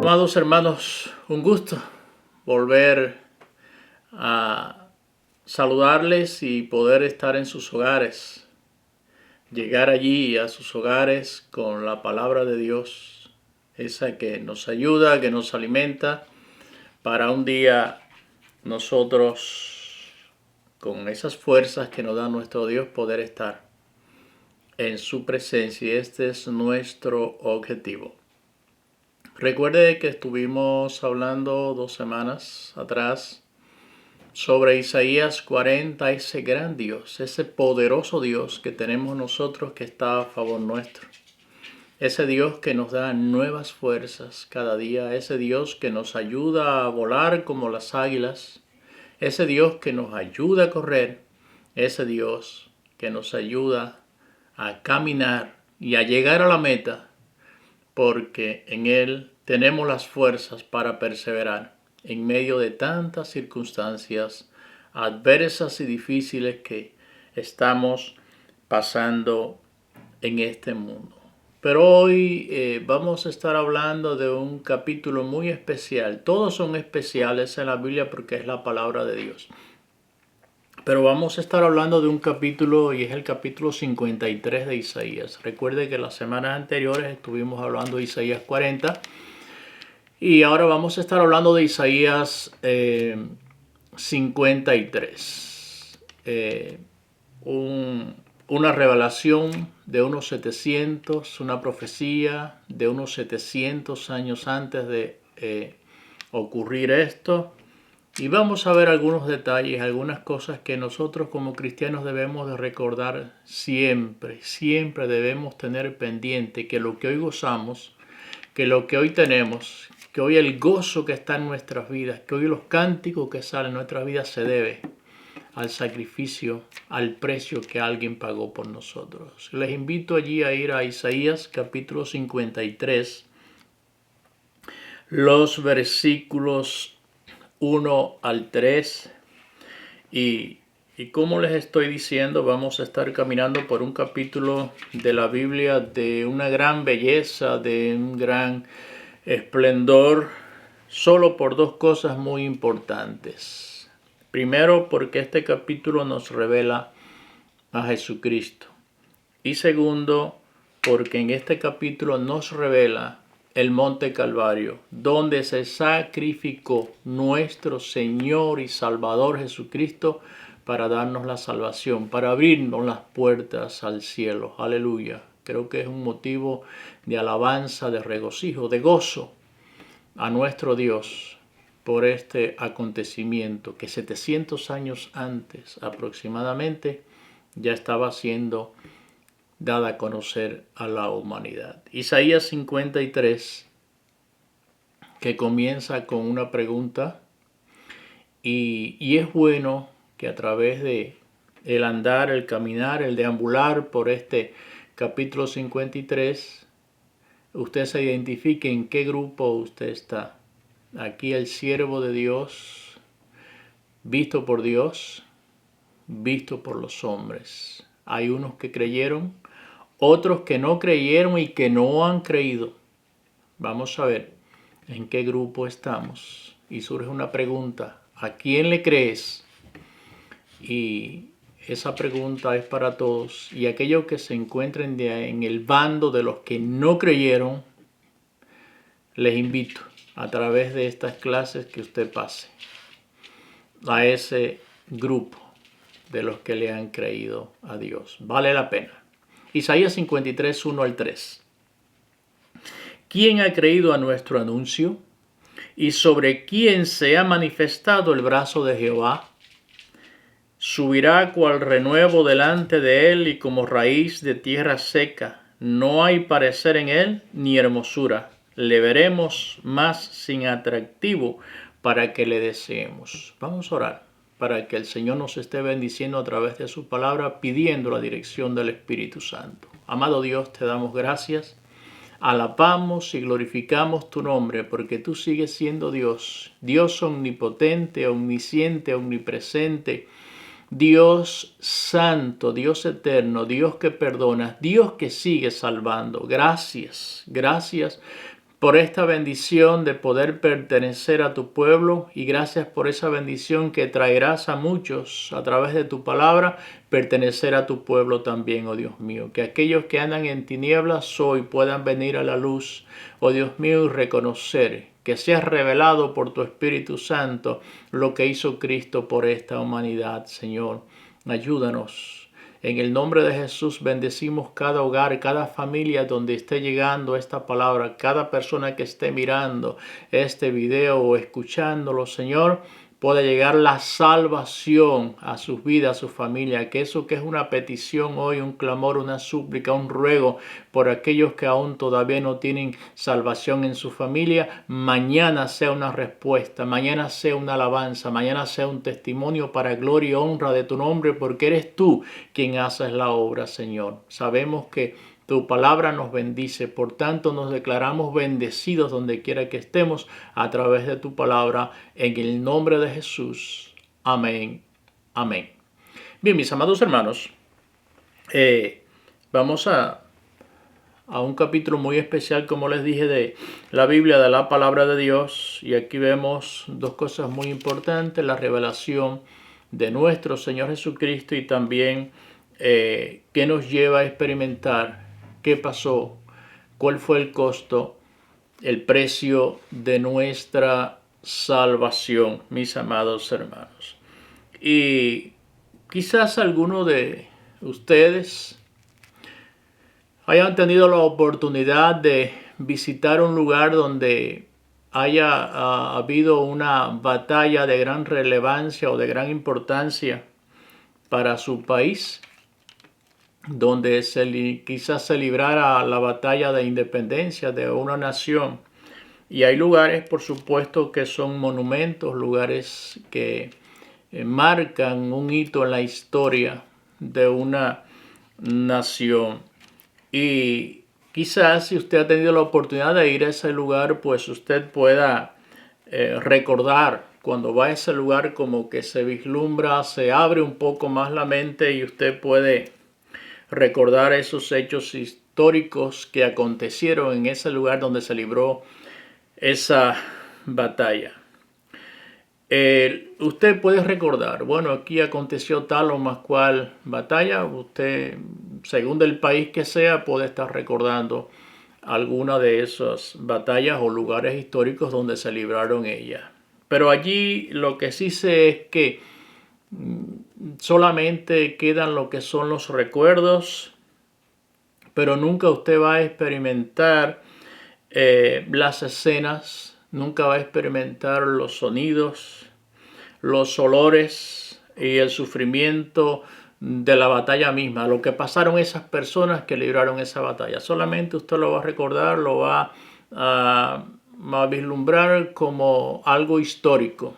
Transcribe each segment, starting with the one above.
Amados hermanos, un gusto volver a saludarles y poder estar en sus hogares, llegar allí a sus hogares con la palabra de Dios, esa que nos ayuda, que nos alimenta, para un día nosotros, con esas fuerzas que nos da nuestro Dios, poder estar en su presencia, y este es nuestro objetivo. Recuerde que estuvimos hablando 2 semanas atrás sobre Isaías 40, ese gran Dios, ese poderoso Dios que tenemos nosotros que está a favor nuestro. Ese Dios que nos da nuevas fuerzas cada día, ese Dios que nos ayuda a volar como las águilas, ese Dios que nos ayuda a correr, ese Dios que nos ayuda a caminar y a llegar a la meta, porque en Él tenemos las fuerzas para perseverar en medio de tantas circunstancias adversas y difíciles que estamos pasando en este mundo. Pero hoy vamos a estar hablando de un capítulo muy especial. Todos son especiales en la Biblia porque es la palabra de Dios. Pero vamos a estar hablando de un capítulo, y es el capítulo 53 de Isaías. Recuerde que las semanas anteriores estuvimos hablando de Isaías 40. Y ahora vamos a estar hablando de Isaías 53. Una revelación de unos 700, una profecía de unos 700 años antes de ocurrir esto. Y vamos a ver algunos detalles, algunas cosas que nosotros como cristianos debemos de recordar siempre. Siempre debemos tener pendiente que lo que hoy gozamos, que lo que hoy tenemos, que hoy el gozo que está en nuestras vidas, que hoy los cánticos que salen en nuestras vidas se debe al sacrificio, al precio que alguien pagó por nosotros. Les invito allí a ir a Isaías capítulo 53, los versículos 1 al 3, y como les estoy diciendo, vamos a estar caminando por un capítulo de la Biblia de una gran belleza, de un gran esplendor, solo por dos cosas muy importantes. Primero, porque este capítulo nos revela a Jesucristo. Y segundo, porque en este capítulo nos revela el Monte Calvario, donde se sacrificó nuestro Señor y Salvador Jesucristo para darnos la salvación, para abrirnos las puertas al cielo. Aleluya. Creo que es un motivo de alabanza, de regocijo, de gozo a nuestro Dios por este acontecimiento que 700 años antes aproximadamente ya estaba siendo dada a conocer a la humanidad. Isaías 53, que comienza con una pregunta, y es bueno que a través de el andar, el caminar, el deambular por este capítulo 53, usted se identifique en qué grupo usted está. Aquí el siervo de Dios, visto por Dios, visto por los hombres. Hay unos que creyeron, otros que no creyeron y que no han creído. Vamos a ver en qué grupo estamos. Y surge una pregunta: ¿a quién le crees? Y esa pregunta es para todos. Y aquellos que se encuentren en el bando de los que no creyeron, les invito a través de estas clases que usted pase a ese grupo de los que le han creído a Dios. Vale la pena. Isaías 53, 1 al 3. ¿Quién ha creído a nuestro anuncio? ¿Y sobre quién se ha manifestado el brazo de Jehová? Subirá cual renuevo delante de él y como raíz de tierra seca. No hay parecer en él ni hermosura. Le veremos más sin atractivo para que le deseemos. Vamos a orar para que el Señor nos esté bendiciendo a través de su palabra, pidiendo la dirección del Espíritu Santo. Amado Dios, te damos gracias. Alabamos y glorificamos tu nombre porque tú sigues siendo Dios. Dios omnipotente, omnisciente, omnipresente. Dios santo, Dios eterno, Dios que perdona, Dios que sigue salvando. Gracias, gracias por esta bendición de poder pertenecer a tu pueblo y gracias por esa bendición que traerás a muchos a través de tu palabra, pertenecer a tu pueblo también, oh Dios mío. Que aquellos que andan en tinieblas hoy puedan venir a la luz, oh Dios mío, y reconocer que seas revelado por tu Espíritu Santo lo que hizo Cristo por esta humanidad, Señor. Ayúdanos. En el nombre de Jesús bendecimos cada hogar, cada familia donde esté llegando esta palabra, cada persona que esté mirando este video o escuchándolo, Señor, pueda llegar la salvación a sus vidas, a su familia, que eso que es una petición hoy, un clamor, una súplica, un ruego por aquellos que aún todavía no tienen salvación en su familia, mañana sea una respuesta, mañana sea una alabanza, mañana sea un testimonio para gloria y honra de tu nombre, porque eres tú quien haces la obra, Señor. Sabemos que tu palabra nos bendice, por tanto nos declaramos bendecidos donde quiera que estemos a través de tu palabra, en el nombre de Jesús. Amén. Amén. Bien, mis amados hermanos, vamos a un capítulo muy especial, como les dije, de la Biblia, de la palabra de Dios. Y aquí vemos dos cosas muy importantes: la revelación de nuestro Señor Jesucristo y también qué nos lleva a experimentar, qué pasó, cuál fue el costo, el precio de nuestra salvación, mis amados hermanos. Y quizás alguno de ustedes hayan tenido la oportunidad de visitar un lugar donde haya habido una batalla de gran relevancia o de gran importancia para su país, donde quizás se librara la batalla de independencia de una nación. Y hay lugares, por supuesto, que son monumentos, lugares que marcan un hito en la historia de una nación. Y quizás si usted ha tenido la oportunidad de ir a ese lugar, pues usted pueda recordar cuando va a ese lugar, como que se vislumbra, se abre un poco más la mente y usted puede recordar esos hechos históricos que acontecieron en ese lugar donde se libró esa batalla. Usted puede recordar, bueno, aquí aconteció tal o más cual batalla. Usted, según del país que sea, puede estar recordando alguna de esas batallas o lugares históricos donde se libraron ellas. Pero allí lo que sí sé es que solamente quedan lo que son los recuerdos, pero nunca usted va a experimentar las escenas, nunca va a experimentar los sonidos, los olores y el sufrimiento de la batalla misma, lo que pasaron esas personas que libraron esa batalla. Solamente usted lo va a recordar, lo va a vislumbrar como algo histórico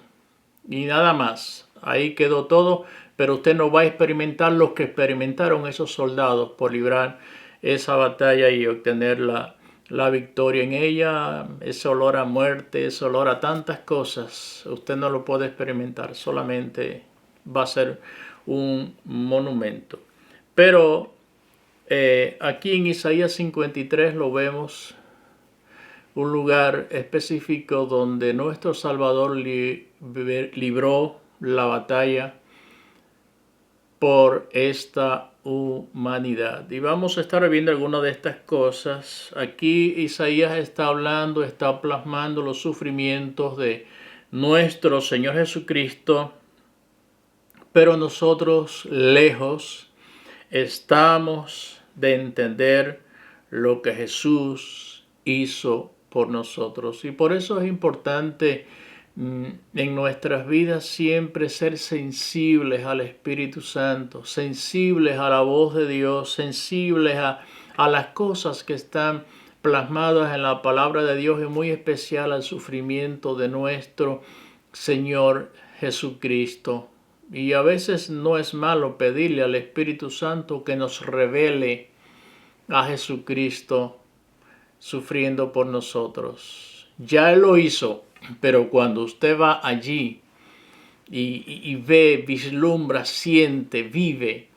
y nada más. Ahí quedó todo, pero usted no va a experimentar lo que experimentaron esos soldados por librar esa batalla y obtener la victoria en ella. Ese olor a muerte, ese olor a tantas cosas, usted no lo puede experimentar, solamente va a ser un monumento. Pero aquí en Isaías 53 lo vemos, un lugar específico donde nuestro Salvador libró la batalla por esta humanidad. Y vamos a estar viendo algunas de estas cosas. Aquí Isaías está hablando, está plasmando los sufrimientos de nuestro Señor Jesucristo, pero nosotros lejos estamos de entender lo que Jesús hizo por nosotros. Y por eso es importante en nuestras vidas siempre ser sensibles al Espíritu Santo, sensibles a la voz de Dios, sensibles a las cosas que están plasmadas en la palabra de Dios, y muy especial al sufrimiento de nuestro Señor Jesucristo. Y a veces no es malo pedirle al Espíritu Santo que nos revele a Jesucristo sufriendo por nosotros. Ya Él lo hizo, pero cuando usted va allí y ve, vislumbra, siente, vive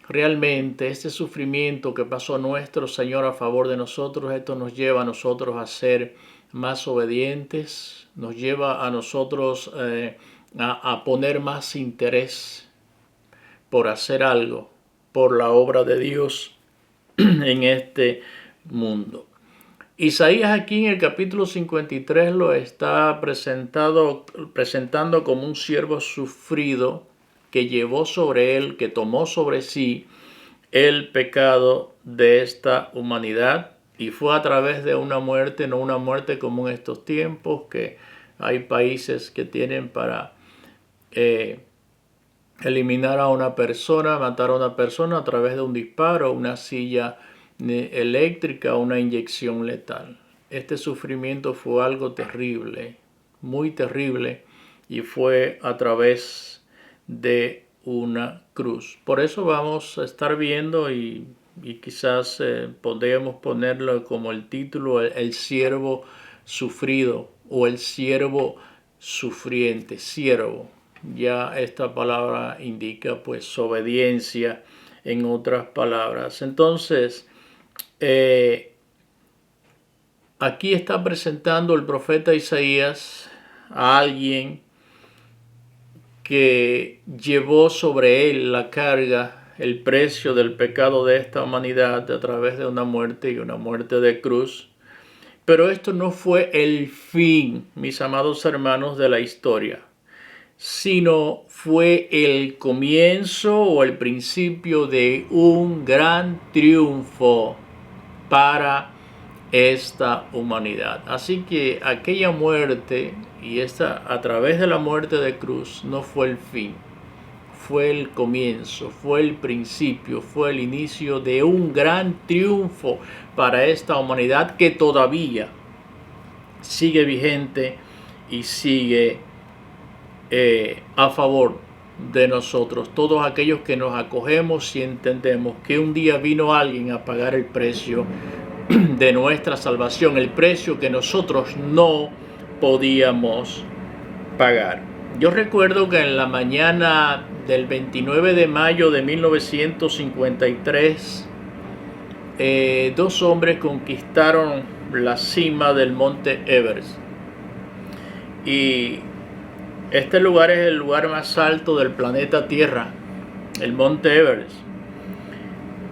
realmente este sufrimiento que pasó nuestro Señor a favor de nosotros, esto nos lleva a nosotros a ser más obedientes, nos lleva a nosotros a poner más interés por hacer algo, por la obra de Dios en este mundo. Isaías aquí en el capítulo 53 lo está presentando como un siervo sufrido que llevó sobre él, que tomó sobre sí el pecado de esta humanidad, y fue a través de una muerte, no una muerte como en estos tiempos, que hay países que tienen para eliminar a una persona, matar a una persona a través de un disparo, una silla eléctrica, una inyección letal. Este sufrimiento fue algo terrible, muy terrible, y fue a través de una cruz. Por eso vamos a estar viendo y quizás podríamos ponerlo como el título, el siervo sufrido o el siervo sufriente, siervo. Ya esta palabra indica pues obediencia en otras palabras. Entonces, aquí está presentando el profeta Isaías a alguien que llevó sobre él la carga, el precio del pecado de esta humanidad a través de una muerte y una muerte de cruz. Pero esto no fue el fin, mis amados hermanos, de la historia, sino fue el comienzo o el principio de un gran triunfo para esta humanidad. Así que aquella muerte y esta a través de la muerte de cruz no fue el fin, fue el comienzo, fue el principio, fue el inicio de un gran triunfo para esta humanidad que todavía sigue vigente y sigue a favor de nosotros, todos aquellos que nos acogemos y entendemos que un día vino alguien a pagar el precio de nuestra salvación, el precio que nosotros no podíamos pagar. Yo recuerdo que en la mañana del 29 de mayo de 1953, dos hombres conquistaron la cima del monte Everest. Y este lugar es el lugar más alto del planeta Tierra, el monte Everest.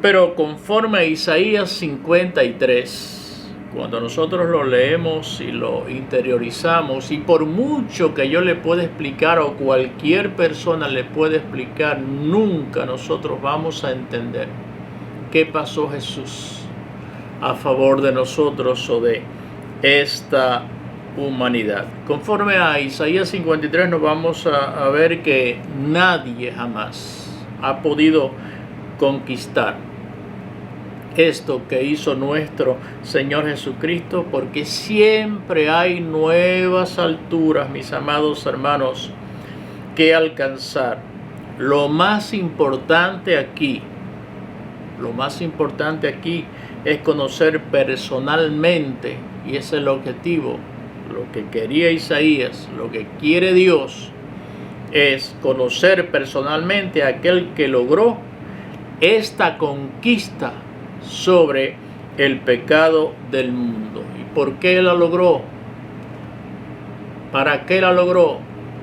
Pero conforme a Isaías 53, cuando nosotros lo leemos y lo interiorizamos, y por mucho que yo le pueda explicar o cualquier persona le pueda explicar, nunca nosotros vamos a entender qué pasó Jesús a favor de nosotros o de esta humanidad. Conforme a Isaías 53 nos vamos a ver que nadie jamás ha podido conquistar esto que hizo nuestro Señor Jesucristo, porque siempre hay nuevas alturas, mis amados hermanos, que alcanzar. Lo más importante aquí es conocer personalmente, y ese es el objetivo, lo que quería Isaías, lo que quiere Dios, es conocer personalmente a aquel que logró esta conquista sobre el pecado del mundo. ¿Y por qué la logró? ¿Para qué la logró?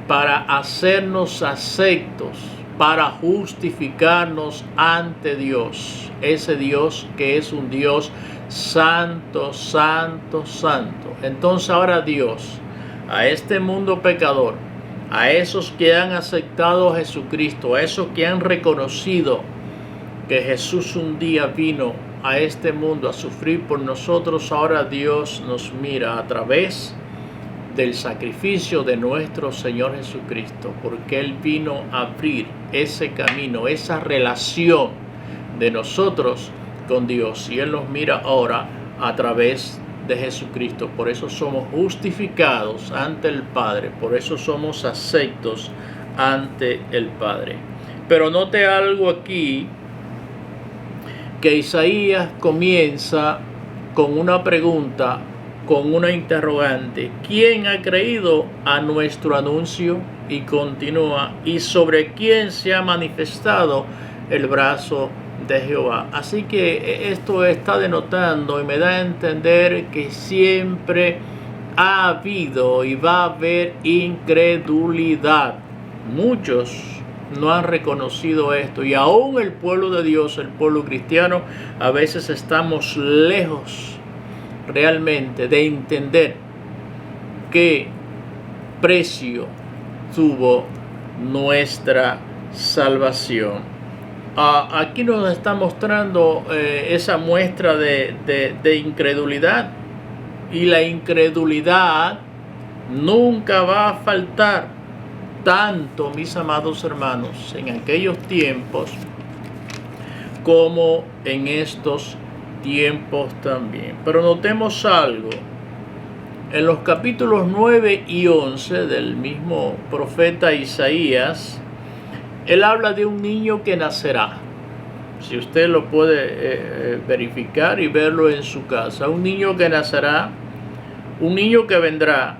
Para hacernos aceptos, para justificarnos ante Dios, ese Dios que es un Dios santo, santo, santo. Entonces ahora Dios, a este mundo pecador, a esos que han aceptado a Jesucristo, a esos que han reconocido que Jesús un día vino a este mundo a sufrir por nosotros, ahora Dios nos mira a través del sacrificio de nuestro Señor Jesucristo, porque Él vino a abrir ese camino, esa relación de nosotros con Dios, y Él nos mira ahora a través de Jesucristo. Por eso somos justificados ante el Padre, por eso somos aceptos ante el Padre. Pero note algo aquí, que Isaías comienza con una pregunta, con una interrogante: ¿quién ha creído a nuestro anuncio? Y continúa: ¿y sobre quién se ha manifestado el brazo de Jehová? Así que esto está denotando y me da a entender que siempre ha habido y va a haber incredulidad. Muchos no han reconocido esto, y aún el pueblo de Dios, el pueblo cristiano, a veces estamos lejos realmente de entender qué precio tuvo nuestra salvación. Aquí nos está mostrando esa muestra de incredulidad, y la incredulidad nunca va a faltar, tanto, mis amados hermanos, en aquellos tiempos como en estos tiempos también. Pero notemos algo. En los capítulos 9 y 11 del mismo profeta Isaías, él habla de un niño que nacerá. Si usted lo puede verificar y verlo en su casa. Un niño que nacerá, un niño que vendrá.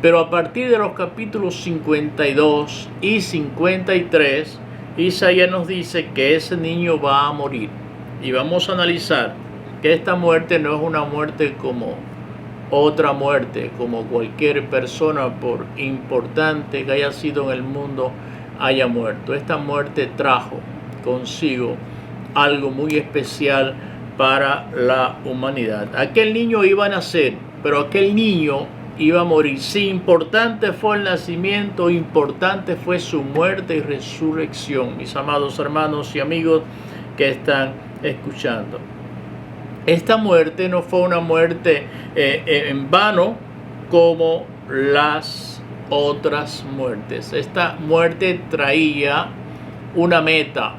Pero a partir de los capítulos 52 y 53, Isaías nos dice que ese niño va a morir. Y vamos a analizar que esta muerte no es una muerte como otra muerte, como cualquier persona, por importante que haya sido en el mundo, haya muerto. Esta muerte trajo consigo algo muy especial para la humanidad. Aquel niño iba a nacer, pero aquel niño iba a morir. Si importante fue el nacimiento, importante fue su muerte y resurrección, mis amados hermanos y amigos que están escuchando. Esta muerte no fue una muerte en vano como las otras muertes. Esta muerte traía una meta.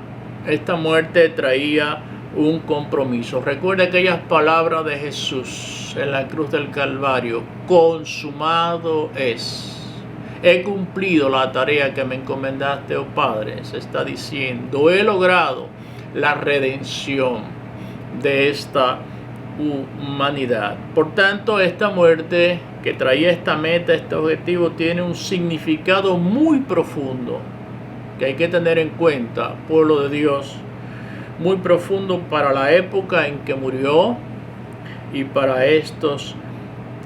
Esta muerte traía un compromiso. Recuerda aquellas palabras de Jesús en la cruz del Calvario: consumado es. He cumplido la tarea que me encomendaste, oh Padre. Se está diciendo, he logrado la redención de esta humanidad. Por tanto, esta muerte que traía esta meta, este objetivo, tiene un significado muy profundo que hay que tener en cuenta, pueblo de Dios, muy profundo para la época en que murió y para estos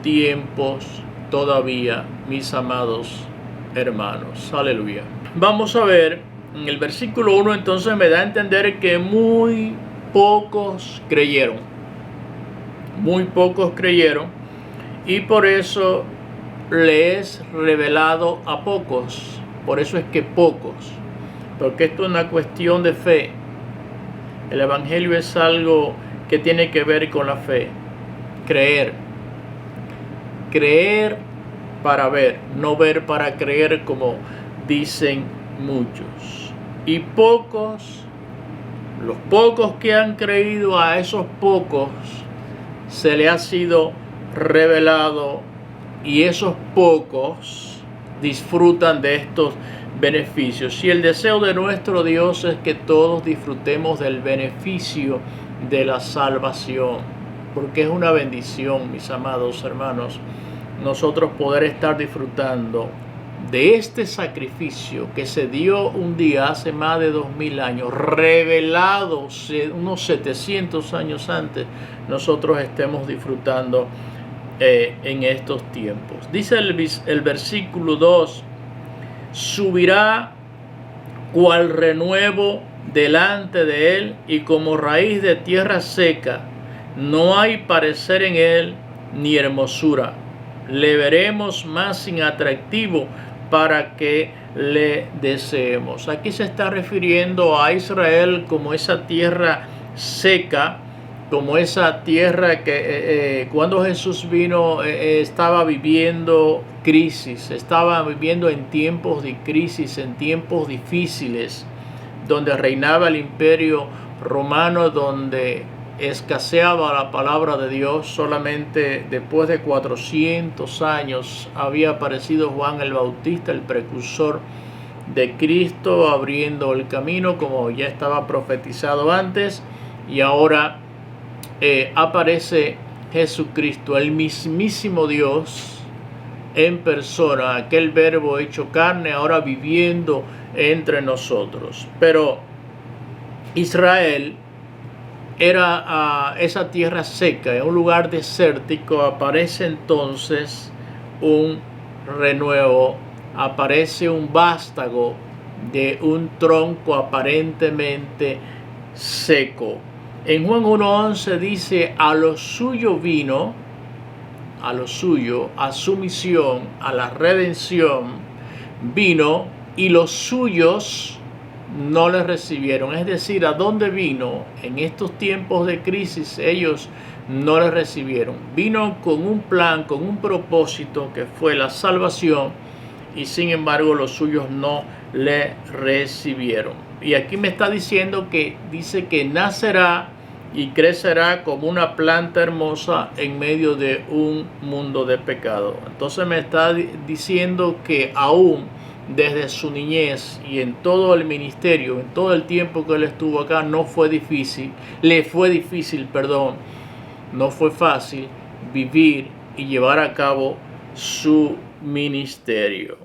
tiempos todavía, mis amados hermanos. Aleluya. Vamos a ver en el versículo 1, entonces me da a entender que muy pocos creyeron. Muy pocos creyeron, y por eso le es revelado a pocos. Por eso es que pocos, porque esto es una cuestión de fe. El evangelio es algo que tiene que ver con la fe. Creer. Creer para ver, no ver para creer, como dicen muchos. Y pocos, los pocos que han creído, a esos pocos se le ha sido revelado, y esos pocos disfrutan de estos beneficios. Y el deseo de nuestro Dios es que todos disfrutemos del beneficio de la salvación, porque es una bendición, mis amados hermanos, nosotros poder estar disfrutando de este sacrificio que se dio un día hace más de 2000 años, revelado unos 700 años antes, nosotros estemos disfrutando en estos tiempos. Dice el versículo 2, subirá cual renuevo delante de él, y como raíz de tierra seca, no hay parecer en él ni hermosura. Le veremos más sin atractivo para que le deseemos. Aquí se está refiriendo a Israel como esa tierra seca, como esa tierra que cuando Jesús vino estaba viviendo crisis, estaba viviendo en tiempos de crisis, en tiempos difíciles, donde reinaba el imperio romano, donde escaseaba la palabra de Dios. Solamente después de 400 años había aparecido Juan el Bautista, el precursor de Cristo, abriendo el camino, como ya estaba profetizado antes, y ahora aparece Jesucristo, el mismísimo Dios en persona, aquel verbo hecho carne, ahora viviendo entre nosotros. Pero Israel era esa tierra seca, en un lugar desértico, aparece entonces un renuevo, aparece un vástago de un tronco aparentemente seco. En Juan 1:11 dice, a lo suyo vino, a lo suyo, a su misión, a la redención, vino y los suyos no le recibieron. Es decir, ¿a dónde vino? En estos tiempos de crisis ellos no le recibieron. Vino con un plan, con un propósito que fue la salvación, y sin embargo los suyos no le recibieron. Y aquí me está diciendo que dice que nacerá y crecerá como una planta hermosa en medio de un mundo de pecado. Entonces me está diciendo que aún desde su niñez y en todo el ministerio, en todo el tiempo que él estuvo acá, no fue difícil, no fue fácil vivir y llevar a cabo su ministerio.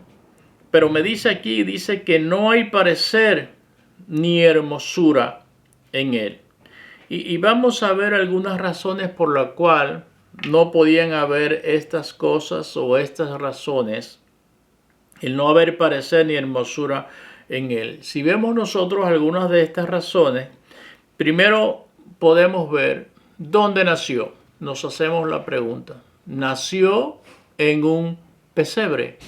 Pero me dice aquí, dice que no hay parecer ni hermosura en él. Y vamos a ver algunas razones por las cuales no podían haber estas cosas o estas razones, el no haber parecer ni hermosura en él. Si vemos nosotros algunas de estas razones, primero podemos ver dónde nació. Nos hacemos la pregunta. Nació en un pesebre,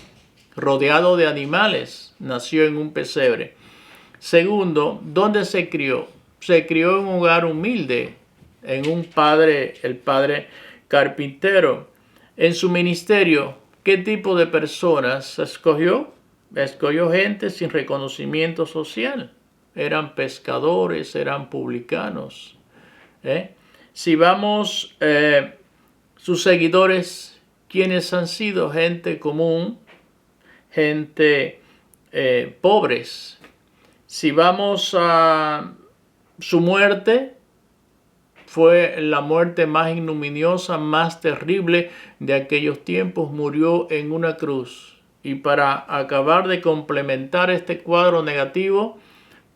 rodeado de animales. Nació en un pesebre. Segundo, ¿dónde se crió? Se crió en un hogar humilde, en el padre carpintero. En su ministerio, ¿qué tipo de personas escogió? Escogió gente sin reconocimiento social. Eran pescadores, eran publicanos. Si vamos, sus seguidores, ¿quiénes han sido? Gente común, gente pobres. Si vamos a su muerte, fue la muerte más ignominiosa, más terrible de aquellos tiempos. Murió en una cruz. Y para acabar de complementar este cuadro negativo,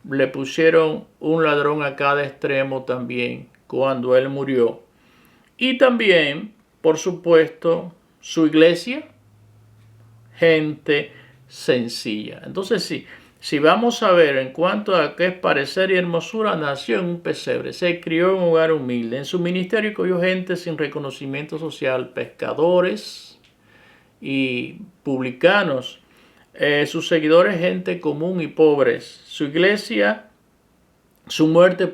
le pusieron un ladrón a cada extremo también cuando él murió. Y también, por supuesto, su iglesia, gente sencilla. Entonces sí. Si vamos a ver en cuanto a qué es parecer y hermosura, nació en un pesebre, se crió en un hogar humilde. En su ministerio cogió gente sin reconocimiento social, pescadores y publicanos. Sus seguidores, gente común y pobres. Su iglesia, su muerte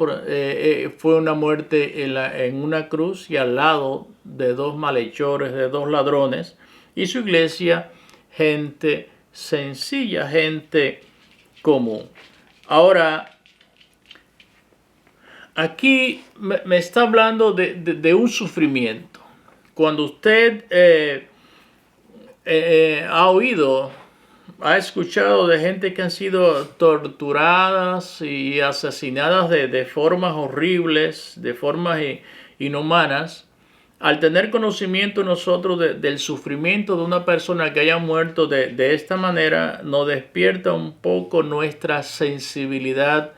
fue una muerte en una cruz y al lado de dos malhechores, de dos ladrones. Y su iglesia, gente sencilla, gente común. Ahora, aquí me está hablando de un sufrimiento. Cuando usted ha escuchado de gente que han sido torturadas y asesinadas de formas horribles, de formas inhumanas, al tener conocimiento nosotros del sufrimiento de una persona que haya muerto de esta manera, nos despierta un poco nuestra sensibilidad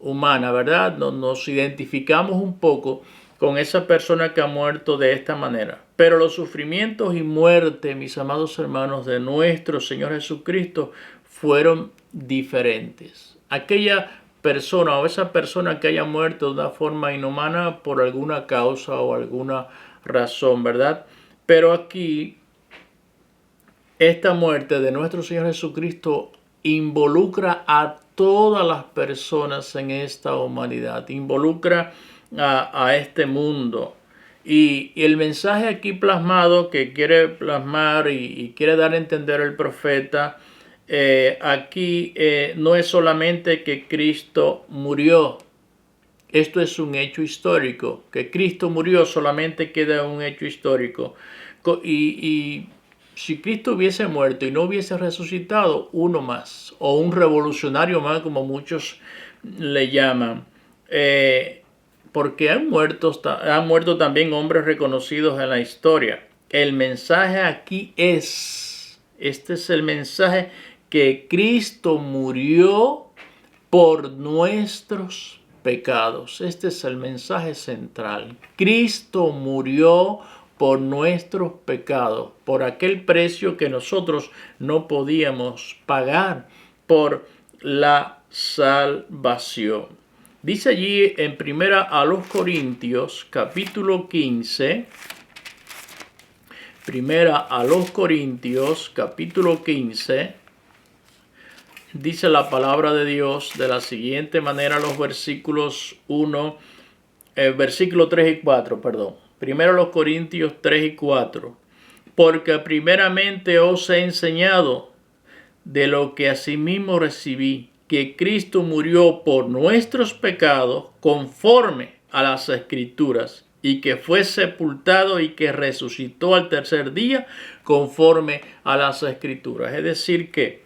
humana, ¿verdad? Nos identificamos un poco con esa persona que ha muerto de esta manera. Pero los sufrimientos y muerte, mis amados hermanos, de nuestro Señor Jesucristo fueron diferentes. Aquella persona o esa persona que haya muerto de una forma inhumana por alguna causa o alguna razón, ¿verdad? Pero aquí esta muerte de nuestro Señor Jesucristo involucra a todas las personas en esta humanidad, involucra a este mundo. Y el mensaje aquí plasmado que quiere plasmar y quiere dar a entender el profeta, aquí no es solamente que Cristo murió. Esto es un hecho histórico. Que Cristo murió solamente queda un hecho histórico. Y si Cristo hubiese muerto y no hubiese resucitado, uno más, o un revolucionario más, como muchos le llaman, porque han muerto también hombres reconocidos en la historia. El mensaje aquí este es el mensaje, que Cristo murió por nuestros pecados. Este es el mensaje central. Cristo murió por nuestros pecados, por aquel precio que nosotros no podíamos pagar, por la salvación. Dice allí en Primera a los Corintios, capítulo 15, Primera a los Corintios, capítulo 15, dice la palabra de Dios de la siguiente manera, los versículos 3 y 4, perdón. Primero los Corintios 3 y 4. Porque primeramente os he enseñado de lo que asimismo recibí, que Cristo murió por nuestros pecados conforme a las Escrituras, y que fue sepultado y que resucitó al tercer día conforme a las Escrituras. Es decir que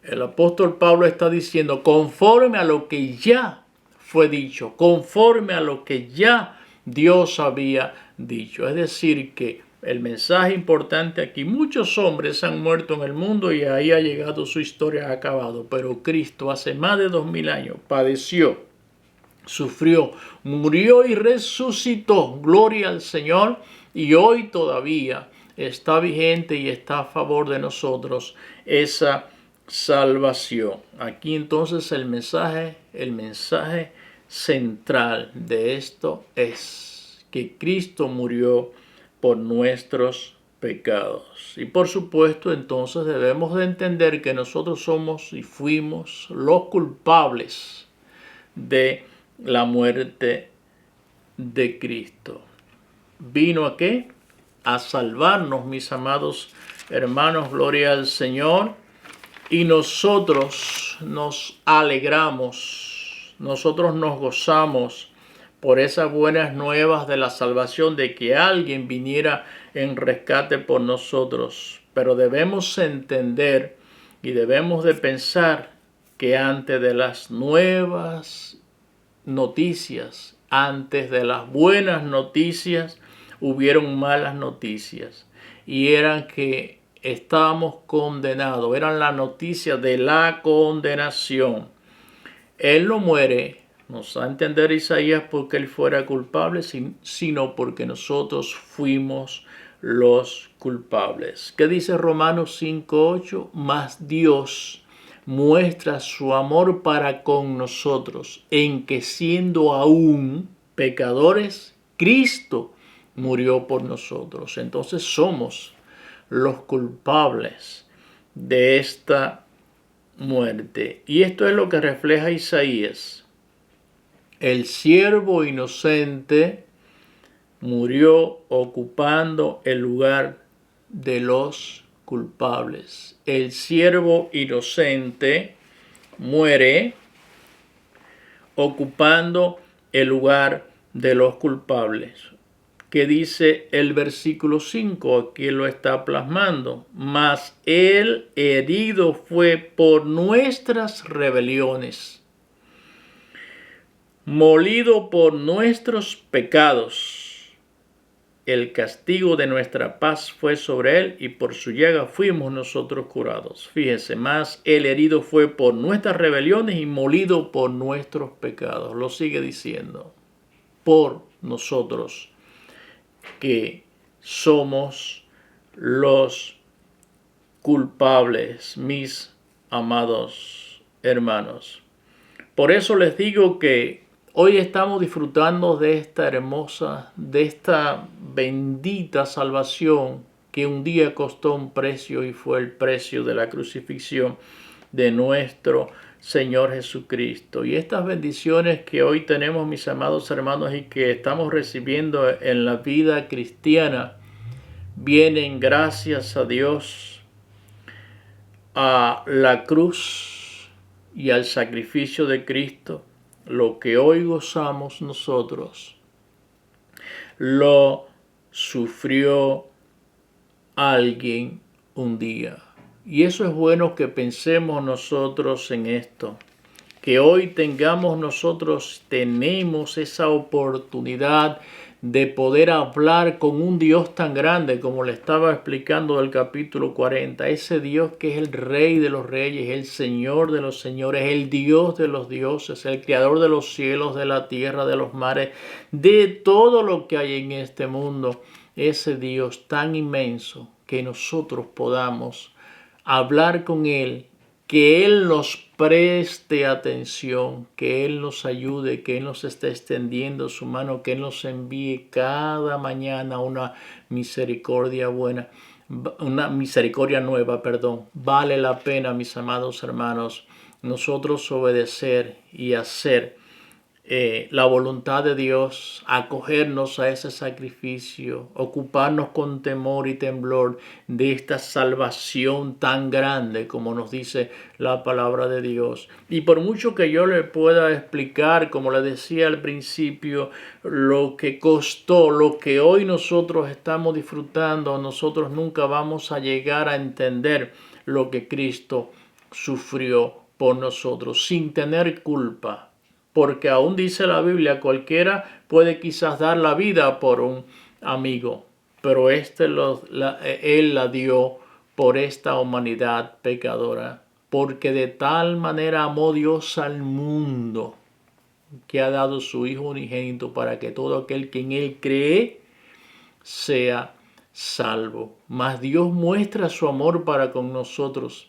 el apóstol Pablo está diciendo conforme a lo que ya fue dicho, conforme a lo que ya Dios había dicho. Es decir que el mensaje importante aquí, muchos hombres han muerto en el mundo y ahí ha llegado su historia, ha acabado. Pero Cristo hace más de 2000 años padeció, sufrió, murió y resucitó. Gloria al Señor. Y hoy todavía está vigente y está a favor de nosotros esa salvación. Aquí entonces el mensaje central de esto es que Cristo murió por nuestros pecados. Y por supuesto entonces debemos de entender que nosotros somos y fuimos los culpables de la muerte de Cristo. ¿Vino a qué? A salvarnos, mis amados hermanos, gloria al Señor. Y nosotros nos alegramos, nosotros nos gozamos por esas buenas nuevas de la salvación, de que alguien viniera en rescate por nosotros. Pero debemos entender y debemos de pensar que antes de las nuevas noticias, antes de las buenas noticias, hubieron malas noticias. Y eran que estábamos condenados, eran la noticia de la condenación. Él no muere, nos da a entender Isaías, porque él fuera culpable, sino porque nosotros fuimos los culpables. ¿Qué dice Romanos 5:8? Mas Dios muestra su amor para con nosotros, en que siendo aún pecadores, Cristo murió por nosotros. Entonces somos los culpables de esta muerte. Y esto es lo que refleja Isaías. El siervo inocente murió ocupando el lugar de los culpables. El siervo inocente muere ocupando el lugar de los culpables. Que dice el versículo 5, aquí lo está plasmando. Mas él herido fue por nuestras rebeliones, molido por nuestros pecados. El castigo de nuestra paz fue sobre él, y por su llaga fuimos nosotros curados. Fíjense, mas el herido fue por nuestras rebeliones y molido por nuestros pecados. Lo sigue diciendo, por nosotros, que somos los culpables, mis amados hermanos. Por eso les digo que hoy estamos disfrutando de esta hermosa, de esta bendita salvación que un día costó un precio, y fue el precio de la crucifixión de nuestro Señor Jesucristo. Y estas bendiciones que hoy tenemos, mis amados hermanos, y que estamos recibiendo en la vida cristiana, vienen gracias a Dios, a la cruz y al sacrificio de Cristo. Lo que hoy gozamos nosotros lo sufrió alguien un día. Y eso es bueno que pensemos nosotros en esto, que hoy tenemos esa oportunidad de poder hablar con un Dios tan grande como le estaba explicando del capítulo 40, ese Dios que es el Rey de los Reyes, el Señor de los Señores, el Dios de los dioses, el Creador de los cielos, de la tierra, de los mares, de todo lo que hay en este mundo, ese Dios tan inmenso que nosotros podamos hablar con Él, que Él nos preste atención, que Él nos ayude, que Él nos esté extendiendo su mano, que Él nos envíe cada mañana una misericordia buena, una misericordia nueva, perdón. Vale la pena, mis amados hermanos, nosotros obedecer y hacer la voluntad de Dios, acogernos a ese sacrificio, ocuparnos con temor y temblor de esta salvación tan grande como nos dice la palabra de Dios. Y por mucho que yo le pueda explicar, como le decía al principio, lo que costó, lo que hoy nosotros estamos disfrutando, nosotros nunca vamos a llegar a entender lo que Cristo sufrió por nosotros sin tener culpa. Porque aún dice la Biblia, cualquiera puede quizás dar la vida por un amigo, pero Él la dio por esta humanidad pecadora, porque de tal manera amó Dios al mundo, que ha dado su Hijo unigénito para que todo aquel que en Él cree sea salvo. Mas Dios muestra su amor para con nosotros,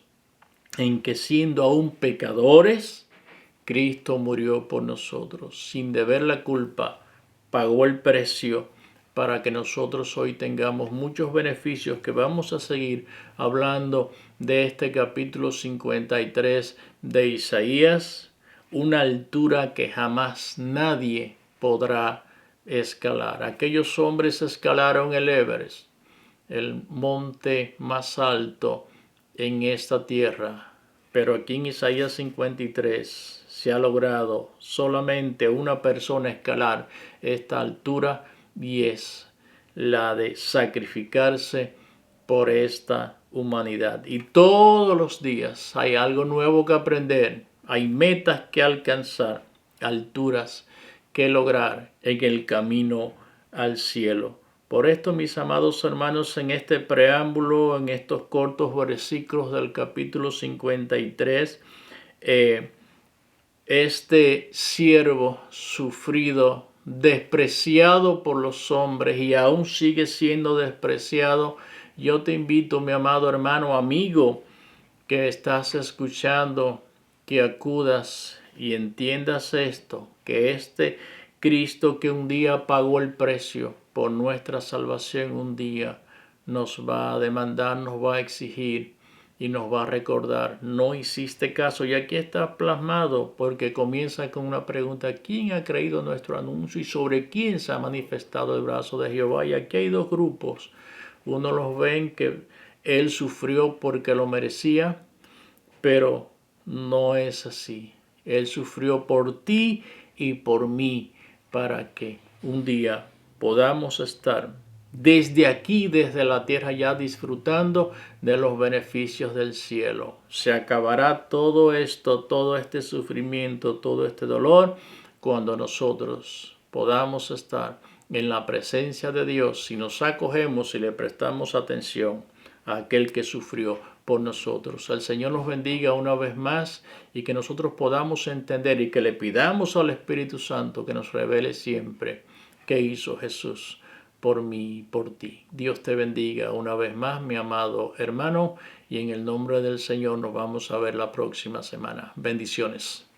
en que siendo aún pecadores, Cristo murió por nosotros, sin deber la culpa, pagó el precio para que nosotros hoy tengamos muchos beneficios que vamos a seguir hablando de este capítulo 53 de Isaías, una altura que jamás nadie podrá escalar. Aquellos hombres escalaron el Everest, el monte más alto en esta tierra, pero aquí en Isaías 53 se ha logrado solamente una persona escalar esta altura, y es la de sacrificarse por esta humanidad. Y todos los días hay algo nuevo que aprender, hay metas que alcanzar, alturas que lograr en el camino al cielo. Por esto, mis amados hermanos, en este preámbulo, en estos cortos versículos del capítulo 53, este siervo sufrido, despreciado por los hombres y aún sigue siendo despreciado, yo te invito, mi amado hermano, amigo, que estás escuchando, que acudas y entiendas esto, que este Cristo que un día pagó el precio por nuestra salvación, un día nos va a demandar, nos va a exigir y nos va a recordar, no hiciste caso. Y aquí está plasmado, porque comienza con una pregunta: ¿quién ha creído nuestro anuncio y sobre quién se ha manifestado el brazo de Jehová? Y aquí hay dos grupos. Uno los ven que Él sufrió porque lo merecía, pero no es así. Él sufrió por ti y por mí, para que un día podamos estar desde aquí, desde la tierra, ya disfrutando de los beneficios del cielo. Se acabará todo esto, todo este sufrimiento, todo este dolor, cuando nosotros podamos estar en la presencia de Dios, si nos acogemos y le prestamos atención a aquel que sufrió por nosotros. El Señor nos bendiga una vez más, y que nosotros podamos entender y que le pidamos al Espíritu Santo que nos revele siempre qué hizo Jesús por mí y por ti. Dios te bendiga una vez más, mi amado hermano, y en el nombre del Señor nos vamos a ver la próxima semana. Bendiciones.